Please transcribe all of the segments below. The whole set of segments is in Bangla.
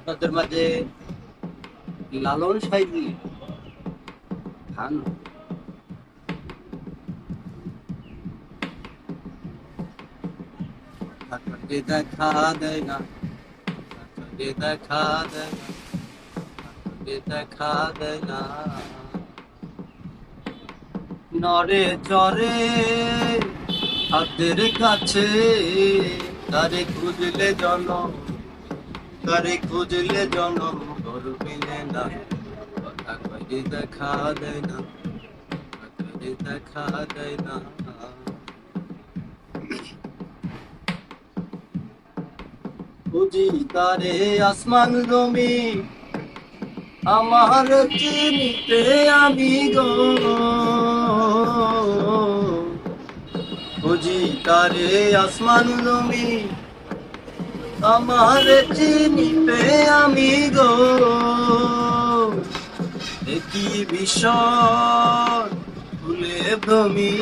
আপনাদের মাঝে লালন সাইজি খান যে দেখা দেয় না, যে দেখা দেয় না, যে দেখা দেয় না, নরে চরে হাতের কাছে, তারে খুঁজলে জনম, তারে খুঁজলে জনম ঘর মিলে না, কথা কয়ে দেখা দেয় না, কথা দেখা দেয় না। খুঁজি তারে আসমান জমিন, আমার চিনিতে আমি গো, খুঁজি তারে আসমান জমিন, আমার চিনিতে আমি গো, একই ভীষণ ভুলে ভ্রমি,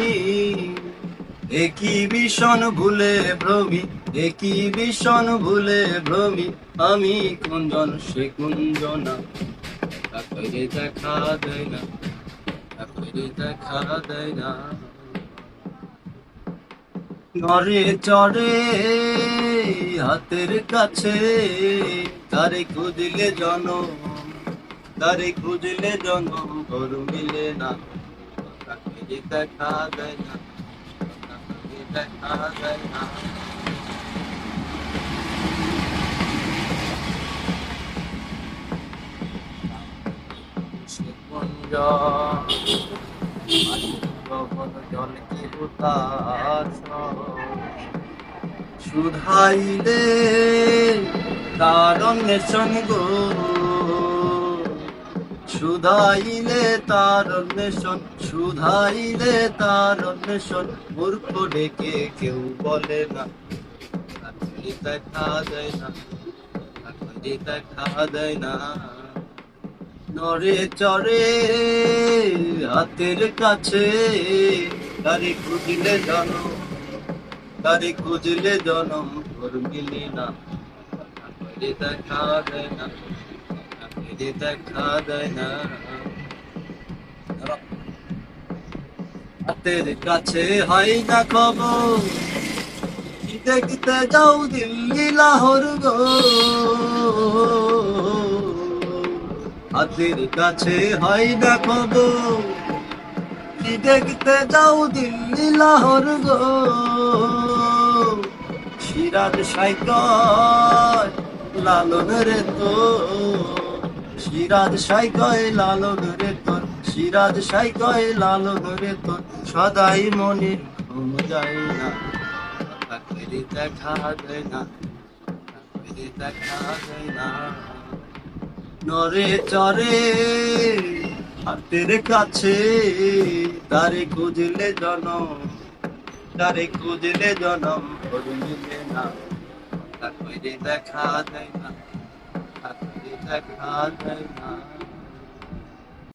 একই ভীষণ ভুলে ভ্রমি, একই ভীষণ ভুলে ভ্রমি, আমি কুঞ্জন সে কুঞ্জনা, তাকে দেখা দেয় না, তাকে দেখা দেয় না। নরে চড়ে হাতের কাছে, তারে খুঁজলে জনম, তারে খুঁজলে জনম ঘর মিলে না, তাকে দেখা দেয় না, তাকে দেখা দেয় না। সে কুঞ্জ জল কি উদাস, শুধাইলে তার অন্বেষণ গো, শুধাইলে তার অন্বেষণ, শুধাইলে তার অন্বেষণ, মূর্খ ডেকে কেউ বলে না, তাকে দেখা দেয় না, তাকে দেখা দেয় না। নরে চরে হাতের কাছে, তারে খুঁজলে জনম, তারে খুঁজলে জনম ঘর মিলে না, তাকে দেখা দেয় না, তাকে দেখা দেয় না। হাতের কাছে হয় না খবর, দেখতে যাও দিল্লি লাহোর গো, হাতের কাছে হয় না খবর, দেখতে যাও দিল্লি লাহোর গো, সিরাজ সাইকয় লালন রে তো, সিরাজ সাইকয় লালন রে তোর, সিরাজ সাইকয় লালন রে তোর, সদাই মনের ঘুম যায় না, তাকে দেখা দেয় না, তাকে দেখা দেয় না। নরে চরে হাতের কাছে, তারে খুঁজলে জনম, তারে খুঁজলে জনম ঘর মিলে না, তাকে দেখা দেয় না, তাকে দেখা দেয় না।